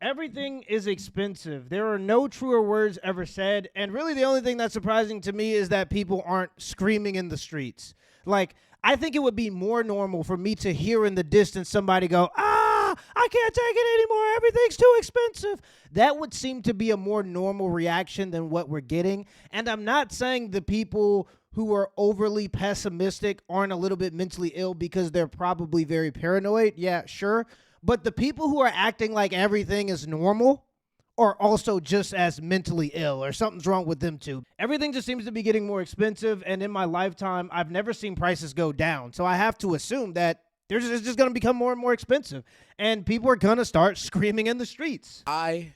Everything is expensive. There are no truer words ever said. And really, the only thing that's surprising to me is that people aren't screaming in the streets. Like, I think it would be more normal for me to hear in the distance somebody go, I can't take it anymore. Everything's too expensive. That would seem to be a more normal reaction than what we're getting. And I'm not saying the people who are overly pessimistic aren't a little bit mentally ill because they're probably very paranoid. Yeah, sure. But the people who are acting like everything is normal are also just as mentally ill, or something's wrong with them too. Everything just seems to be getting more expensive, and in my lifetime, I've never seen prices go down. So I have to assume that it's just going to become more and more expensive, and people are going to start screaming in the streets. I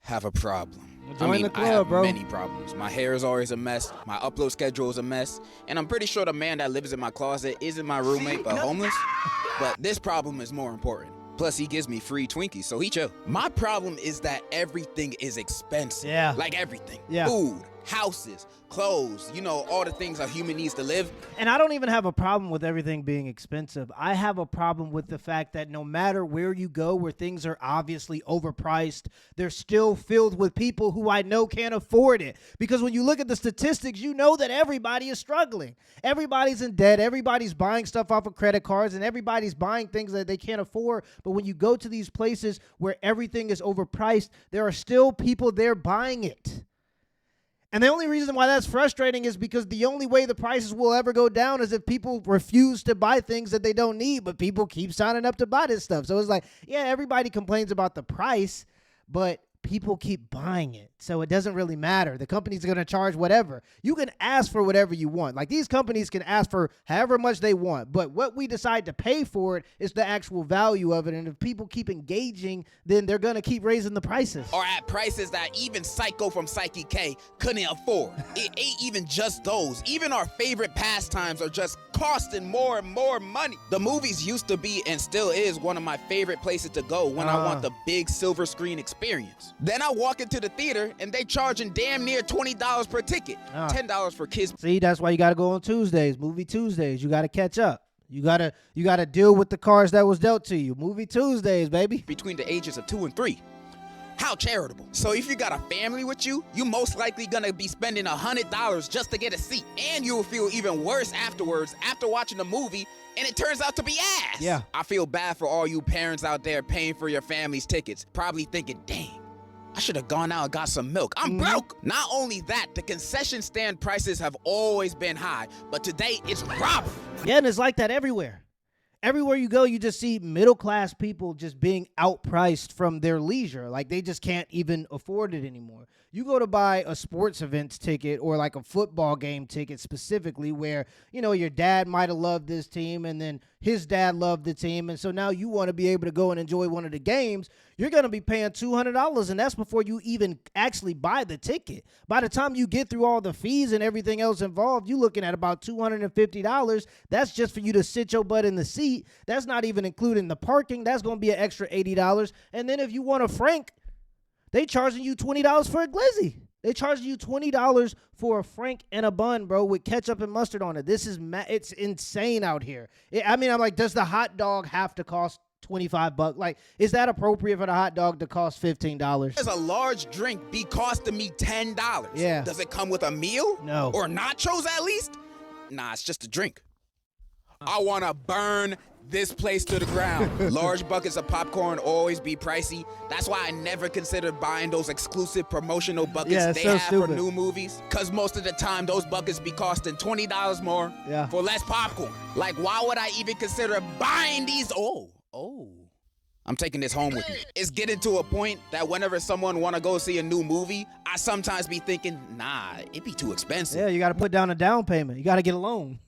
have a problem. Join the club, I have bro. many problems. My hair is always a mess. My upload schedule is a mess. And I'm pretty sure the man that lives in my closet isn't my roommate, but homeless. But this problem is more important. Plus, he gives me free Twinkies, so he chill. My problem is that everything is expensive. Yeah. Like everything. Yeah. Food, houses, clothes, all the things a human needs to live. And I don't even have a problem with everything being expensive. I have a problem with the fact that no matter where you go, where things are obviously overpriced, they're still filled with people who I know can't afford it. Because when you look at the statistics, you know that everybody is struggling. Everybody's in debt. Everybody's buying stuff off of credit cards, and everybody's buying things that they can't afford. But when you go to these places where everything is overpriced, there are still people there buying it. And the only reason why that's frustrating is because the only way the prices will ever go down is if people refuse to buy things that they don't need, but people keep signing up to buy this stuff. So it's like, yeah, everybody complains about the price, but people keep buying it. So it doesn't really matter. The company's going to charge whatever. You can ask for whatever you want. Like, these companies can ask for however much they want, but what we decide to pay for it is the actual value of it. And if people keep engaging, then they're going to keep raising the prices. Or at prices that even Psycho from Psyche K couldn't afford. It ain't even just those. Even our favorite pastimes are just costing more and more money. The movies used to be and still is one of my favorite places to go when I want the big silver screen experience. Then I walk into the theater and they charging damn near $20 per ticket. $10 for kids. See, that's why you got to go on Tuesdays, movie Tuesdays. You got to catch up. You gotta deal with the cards that was dealt to you. Movie Tuesdays, baby. Between the ages of 2 and 3. How charitable. So if you got a family with you, you most likely gonna be spending $100 just to get a seat. And you'll feel even worse afterwards after watching the movie and it turns out to be ass. Yeah. I feel bad for all you parents out there paying for your family's tickets, probably thinking, dang, I should have gone out and got some milk. I'm broke. Not only that, the concession stand prices have always been high, but today it's robbery. Yeah, and it's like that everywhere. Everywhere you go, you just see middle-class people just being outpriced from their leisure. Like, they just can't even afford it anymore. You go to buy a sports events ticket or like a football game ticket specifically where, your dad might have loved this team and then his dad loved the team. And so now you want to be able to go and enjoy one of the games. You're going to be paying $200, and that's before you even actually buy the ticket. By the time you get through all the fees and everything else involved, you're looking at about $250. That's just for you to sit your butt in the seat. That's not even including the parking. That's going to be an extra $80. And then if you want a Frank, they charging you $20 for a glizzy. They charging you $20 for a Frank and a bun, bro, with ketchup and mustard on it. This is it's insane out here. I'm like, does the hot dog have to cost $25? Like, is that appropriate for the hot dog to cost $15? Does a large drink be costing me $10? Yeah. Does it come with a meal? No. Or nachos at least? Nah, it's just a drink. I want to burn this place to the ground. Large buckets of popcorn always be pricey. That's why I never considered buying those exclusive promotional buckets they have for new movies. Because most of the time, those buckets be costing $20 more for less popcorn. Like, why would I even consider buying these? Oh. I'm taking this home with me. It's getting to a point that whenever someone want to go see a new movie, I sometimes be thinking, nah, it'd be too expensive. Yeah, you got to put down a down payment. You got to get a loan.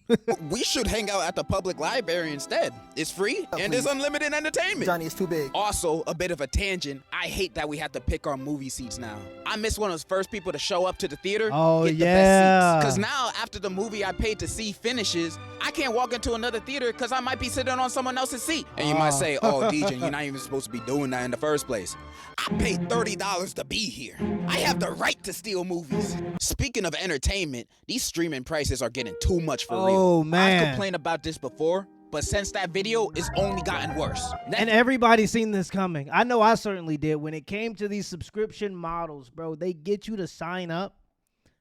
We should hang out at the public library instead. It's free and there's unlimited entertainment. Johnny, it's too big. Also, a bit of a tangent, I hate that we have to pick our movie seats now. I miss one of those first people to show up to the theater, get the best seats. Because now, after the movie I paid to see finishes, I can't walk into another theater because I might be sitting on someone else's seat. And you might say, oh, DJ, you're not even supposed to be doing that in the first place. I paid $30 to be here. I have the right to steal movies. Speaking of entertainment, these streaming prices are getting too much for real. Oh, man. I've complained about this before, but since that video, it's only gotten worse. And everybody's seen this coming. I know I certainly did. When it came to these subscription models, bro, they get you to sign up.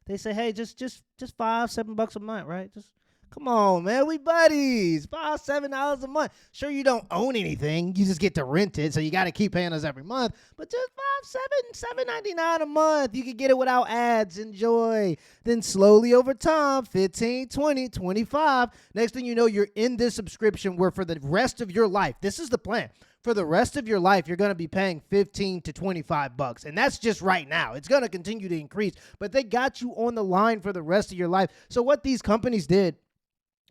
They say, hey, just $5-7 a month, right? Just come on, man. We buddies. $5-7 a month. Sure, you don't own anything. You just get to rent it, so you got to keep paying us every month. But just $7.99 a month. You can get it without ads. Enjoy. Then slowly over time, 15, 20, 25. Next thing you know, you're in this subscription where for the rest of your life, this is the plan. For the rest of your life, you're going to be paying $15 to $25. And that's just right now. It's going to continue to increase. But they got you on the line for the rest of your life. So what these companies did,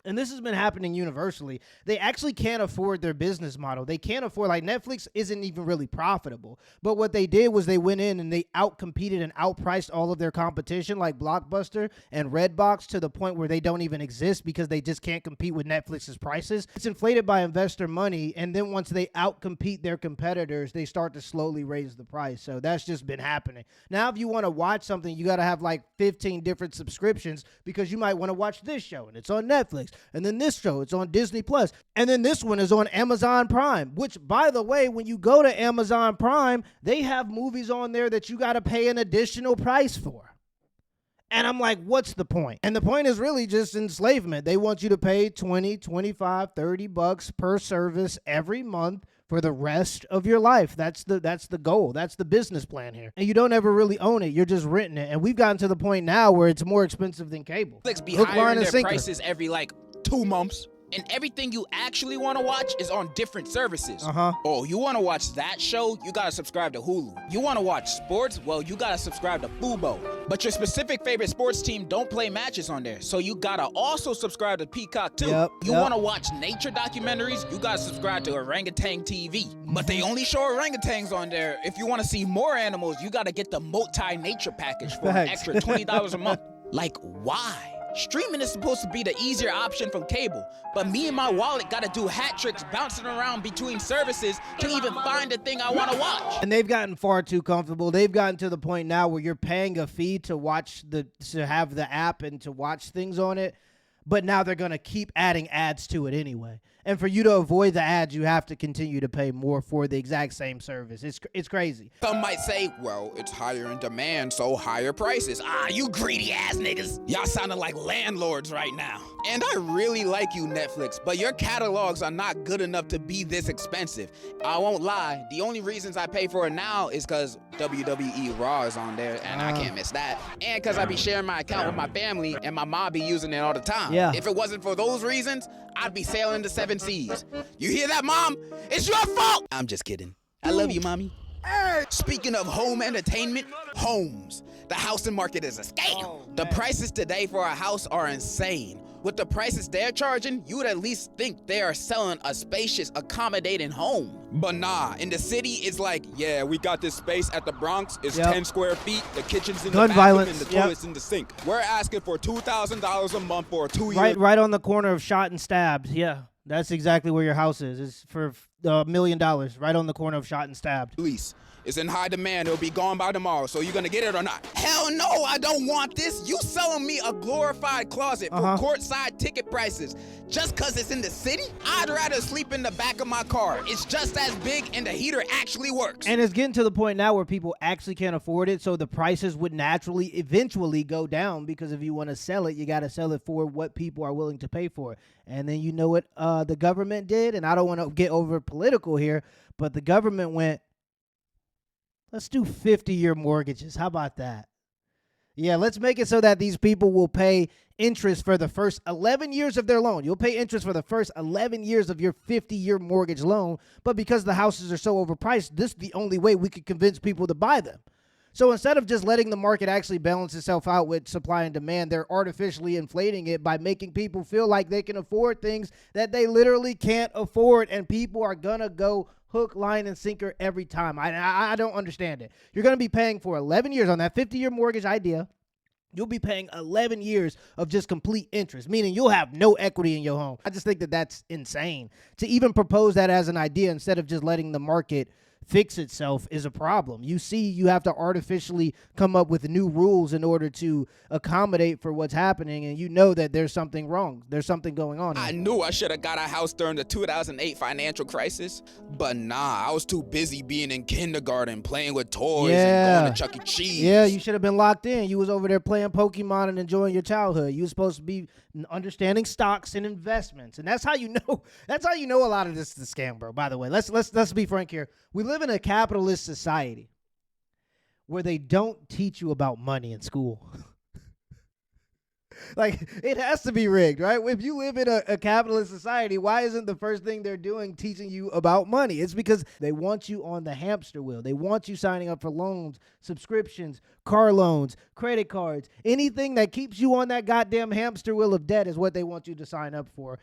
and this has been happening universally, they actually can't afford their business model. They can't afford, like Netflix isn't even really profitable. But what they did was they went in and they outcompeted and outpriced all of their competition like Blockbuster and Redbox to the point where they don't even exist because they just can't compete with Netflix's prices. It's inflated by investor money, and then once they outcompete their competitors, they start to slowly raise the price. So that's just been happening. Now, if you want to watch something, you got to have like 15 different subscriptions because you might want to watch this show and it's on Netflix. And then this show, it's on Disney Plus. And then this one is on Amazon Prime, which, by the way, when you go to Amazon Prime, they have movies on there that you got to pay an additional price for. And I'm like, what's the point? And the point is really just enslavement. They want you to pay $20, $25, $30 per service every month for the rest of your life. That's the goal. That's the business plan here. And you don't ever really own it. You're just renting it. And we've gotten to the point now where it's more expensive than cable. Netflix be hiring their prices every like 2 months. And everything you actually want to watch is on different services. Oh, you want to watch that show? You got to subscribe to Hulu. You want to watch sports? Well, you got to subscribe to Fubo. But your specific favorite sports team don't play matches on there. So you got to also subscribe to Peacock too. You want to watch nature documentaries? You got to subscribe to Orangutan TV. But they only show orangutans on there. If you want to see more animals, you got to get the multi-nature package for an extra $20 a month. Like, why? Streaming is supposed to be the easier option from cable, but me and my wallet gotta do hat tricks bouncing around between services to even find the thing I wanna watch. And they've gotten far too comfortable. They've gotten to the point now where you're paying a fee to have the app and to watch things on it, but now they're gonna keep adding ads to it anyway. And for you to avoid the ads, you have to continue to pay more for the exact same service. It's crazy. Some might say, well, it's higher in demand, so higher prices. Ah, you greedy ass niggas. Y'all sounding like landlords right now. And I really like you, Netflix, but your catalogs are not good enough to be this expensive. I won't lie. The only reasons I pay for it now is because WWE Raw is on there, and I can't miss that. And because I be sharing my account with my family, and my mom be using it all the time. Yeah. If it wasn't for those reasons, I'd be sailing the 7 seas. You hear that, Mom? It's your fault! I'm just kidding. I love you, Mommy. Speaking of home entertainment, homes. The housing market is a scam. The prices today for a house are insane. With the prices they're charging, you would at least think they are selling a spacious, accommodating home. But nah, in the city, it's like, yeah, we got this space at the Bronx. It's 10 square feet. The kitchen's in the bathroom and the toilet's in the sink. We're asking for $2,000 a month for a 2-year. Right on the corner of Shot and Stabbed. Yeah, that's exactly where your house is. It's for $1 million, right on the corner of Shot and Stabbed. Lease. It's in high demand. It'll be gone by tomorrow. So you gonna get it or not? Hell no, I don't want this. You selling me a glorified closet for courtside ticket prices just cause it's in the city? I'd rather sleep in the back of my car. It's just as big and the heater actually works. And it's getting to the point now where people actually can't afford it, so the prices would naturally eventually go down because if you want to sell it, you got to sell it for what people are willing to pay for it. And then you know what the government did, and I don't want to get over political here, but the government went, let's do 50-year mortgages. How about that? Yeah, let's make it so that these people will pay interest for the first 11 years of their loan. You'll pay interest for the first 11 years of your 50-year mortgage loan, but because the houses are so overpriced, this is the only way we could convince people to buy them. So instead of just letting the market actually balance itself out with supply and demand, they're artificially inflating it by making people feel like they can afford things that they literally can't afford, and people are going to go hook, line, and sinker every time. I don't understand it. You're going to be paying for 11 years on that 50-year mortgage idea. You'll be paying 11 years of just complete interest, meaning you'll have no equity in your home. I just think that that's insane to even propose that as an idea instead of just letting the market fix itself is a problem. You see, you have to artificially come up with new rules in order to accommodate for what's happening, and you know that there's something wrong. There's something going on. I knew I should have got a house during the 2008 financial crisis, but nah, I was too busy being in kindergarten, playing with toys and going to Chuck E. Cheese. Yeah, you should have been locked in. You was over there playing Pokemon and enjoying your childhood. You was supposed to be understanding stocks and investments, and that's how you know. That's how you know a lot of this is a scam, bro. By the way, let's be frank here. We live in a capitalist society where they don't teach you about money in school. Like, it has to be rigged, right? If you live in a capitalist society, why isn't the first thing they're doing teaching you about money? It's because they want you on the hamster wheel. They want you signing up for loans, subscriptions, car loans, credit cards. Anything that keeps you on that goddamn hamster wheel of debt is what they want you to sign up for.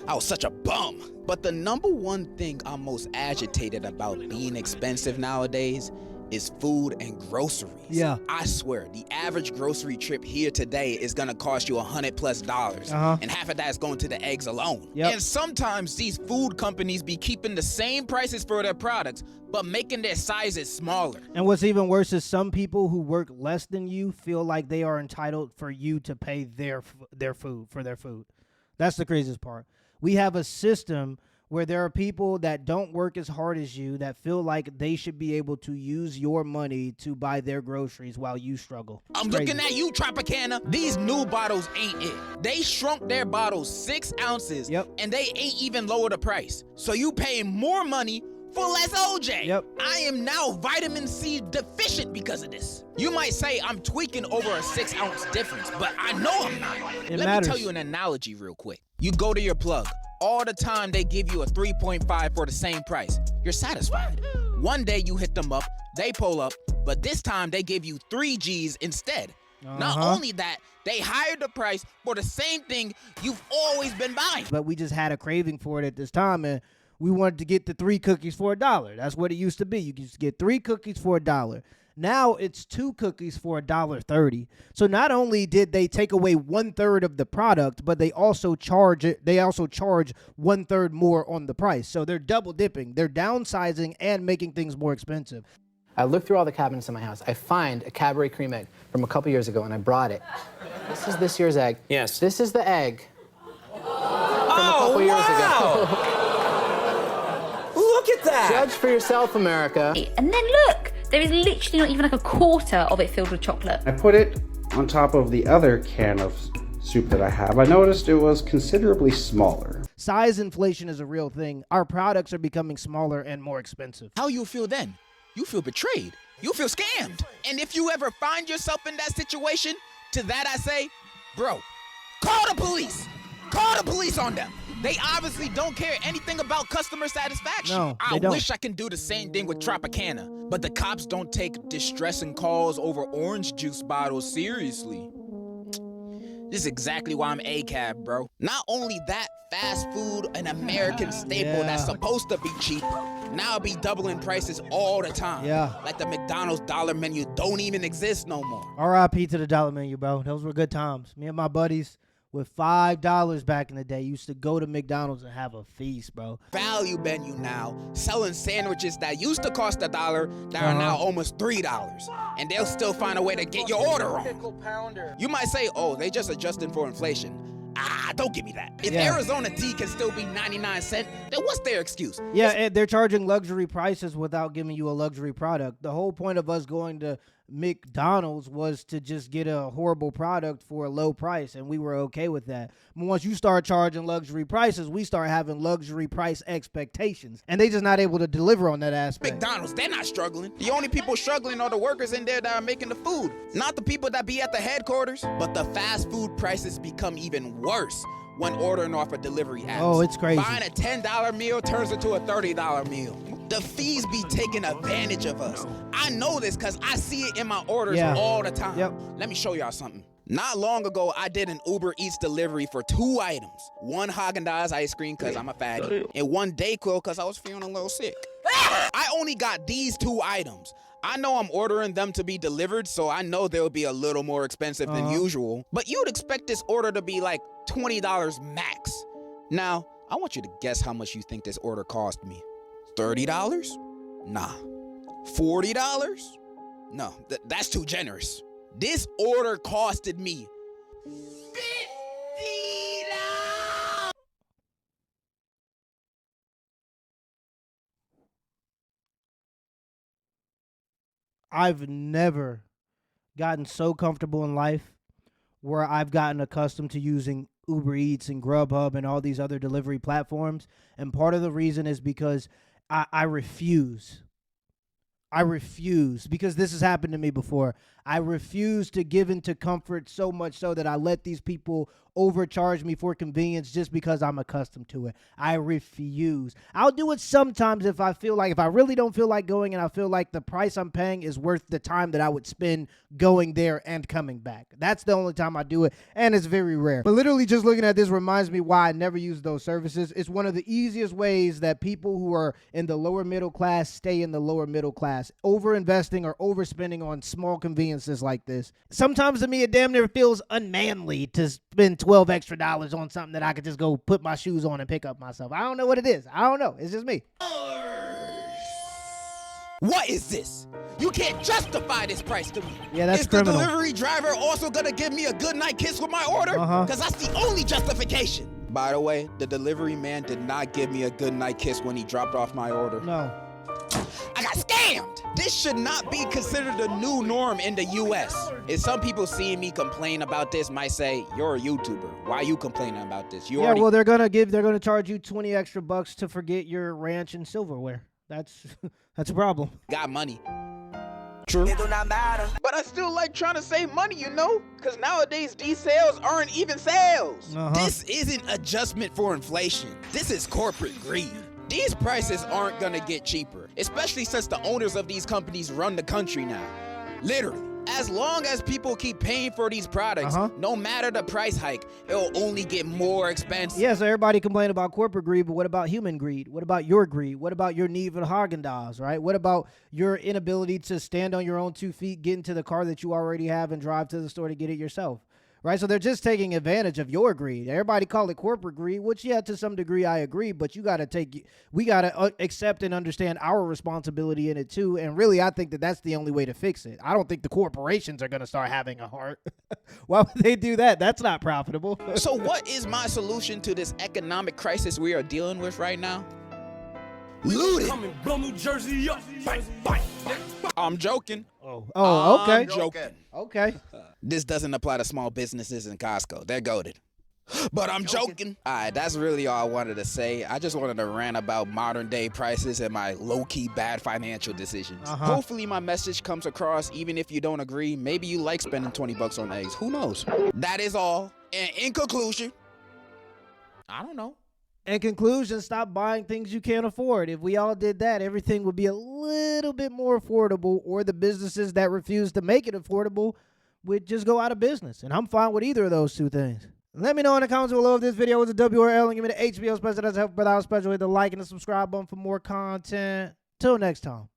I was such a bum. But the number one thing I'm most agitated about being expensive nowadays is food and groceries. Yeah. I swear, the average grocery trip here today is gonna cost you $100+, and half of that is going to the eggs alone. Yep. And sometimes these food companies be keeping the same prices for their products, but making their sizes smaller. And what's even worse is some people who work less than you feel like they are entitled for you to pay their food. That's the craziest part. We have a system where there are people that don't work as hard as you that feel like they should be able to use your money to buy their groceries while you struggle. I'm looking at you, Tropicana. These new bottles ain't it. They shrunk their bottles 6 ounces, and they ain't even lower the price. So you paying more money for less OJ. Yep. I am now vitamin C deficient because of this. You might say I'm tweaking over a 6-ounce difference, but I know I'm not. It Let matters. me tell you an analogy real quick. You go to your plug. All the time they give you a 3.5 for the same price. You're satisfied. One day you hit them up, they pull up, but this time they give you 3 G's instead. Not only that, they hired the price for the same thing you've always been buying. But we just had a craving for it at this time, and we wanted to get the 3 cookies for $1. That's what it used to be. You used to get 3 cookies for $1. Now it's 2 cookies for $1.30. So not only did they take away 1/3 of the product, but they also charge 1/3 more on the price. So they're double dipping. They're downsizing and making things more expensive. I look through all the cabinets in my house. I find a Cadbury cream egg from a couple years ago, and I brought it. This is this year's egg. Yes. This is the egg from a couple years ago. Look at that! Judge for yourself, America. And then look, there is literally not even like a quarter of it filled with chocolate. I put it on top of the other can of soup that I have. I noticed it was considerably smaller. Size inflation is a real thing. Our products are becoming smaller and more expensive. How you feel then? You feel betrayed. You feel scammed. And if you ever find yourself in that situation, to that I say, bro, call the police. Call the police on them. They obviously don't care anything about customer satisfaction. No, I don't. wish I can do the same thing with Tropicana, but the cops don't take distressing calls over orange juice bottles seriously. This is exactly why I'm ACAB, bro. Not only that, fast food, an American staple that's supposed to be cheap, now be doubling prices all the time. Yeah. Like the McDonald's dollar menu don't even exist no more. R.I.P. to the dollar menu, bro. Those were good times. Me and my buddies with $5 back in the day used to go to McDonald's and have a feast, bro. Value menu now, selling sandwiches that used to cost $1 that are now almost $3, and they'll still find a way to get your order on. You might say, oh, they just adjusting for inflation. Don't give me that. If Arizona tea can still be 99 cents, then what's their excuse? Yeah, and they're charging luxury prices without giving you a luxury product. The whole point of us going to McDonald's was to just get a horrible product for a low price, and we were okay with that. But once you start charging luxury prices, we start having luxury price expectations, and they just not able to deliver on that aspect. McDonald's, they're not struggling. The only people struggling are the workers in there that are making the food, not the people that be at the headquarters. But the fast food prices become even worse when ordering off a delivery app. Oh, it's crazy. Buying a $10 meal turns into a $30 meal. The fees be taking advantage of us. I know this because I see it in my orders all the time. Let me show y'all something. Not long ago, I did an Uber Eats delivery for 2 items. 1 Haagen-Dazs ice cream because I'm a fatty, and 1 Dayquil because I was feeling a little sick. I only got these 2 items. I know I'm ordering them to be delivered, so I know they'll be a little more expensive than usual. But you'd expect this order to be like $20 max. Now, I want you to guess how much you think this order cost me. $30? Nah. $40? No, that's too generous. This order costed me $50. I've never gotten so comfortable in life where I've gotten accustomed to using Uber Eats and Grubhub and all these other delivery platforms. And part of the reason is because I refuse. I refuse, because this has happened to me before. I refuse to give into comfort so much so that I let these people overcharge me for convenience just because I'm accustomed to it. I refuse. I'll do it sometimes if I really don't feel like going and I feel like the price I'm paying is worth the time that I would spend going there and coming back. That's the only time I do it, and it's very rare. But literally just looking at this reminds me why I never use those services. It's one of the easiest ways that people who are in the lower middle class stay in the lower middle class, over-investing or overspending on small conveniences like this. Sometimes to me, it damn near feels unmanly to spend $12 extra on something that I could just go put my shoes on and pick up myself. I don't know what it is. I don't know. It's just me. What is this? You can't justify this price to me. Yeah, that's Is criminal. the delivery driver also gonna give me a goodnight kiss with my order? Because that's the only justification. By the way, the delivery man did not give me a goodnight kiss when he dropped off my order. No. I got scammed. This should not be considered a new norm in the US. And some people seeing me complain about this might say, you're a YouTuber. Why are you complaining about this? Well, they're gonna charge you $20 extra to forget your ranch and silverware. That's a problem. Got money. True. It do not matter. But I still like trying to save money, you know? Because nowadays, these sales aren't even sales. This isn't adjustment for inflation. This is corporate greed. These prices aren't gonna get cheaper, especially since the owners of these companies run the country now. Literally. As long as people keep paying for these products, no matter the price hike, it'll only get more expensive. Yeah, so everybody complain about corporate greed, but what about human greed? What about your greed? What about your need for the Haagen-Dazs, right? What about your inability to stand on your own 2 feet, get into the car that you already have, and drive to the store to get it yourself? Right, so they're just taking advantage of your greed. Everybody call it corporate greed, which, yeah, to some degree I agree, but we got to accept and understand our responsibility in it too, and really I think that that's the only way to fix it. I don't think the corporations are going to start having a heart. Why would they do that? That's not profitable. So what is my solution to this economic crisis we are dealing with right now? Loot it. Blow New Jersey up. Bang, bang. I'm joking. Oh, okay. I'm joking. Okay. This doesn't apply to small businesses in Costco. They're goated. But I'm joking. All right, that's really all I wanted to say. I just wanted to rant about modern day prices and my low-key bad financial decisions. Hopefully my message comes across even if you don't agree. Maybe you like spending $20 on eggs. Who knows? That is all. And in conclusion, I don't know. In conclusion, stop buying things you can't afford. If we all did that, everything would be a little bit more affordable, or the businesses that refuse to make it affordable would just go out of business. And I'm fine with either of those two things. Let me know in the comments below if this video was a W or L, and give me the HBO special. That's help without special. Hit the like and the subscribe button for more content. Till next time.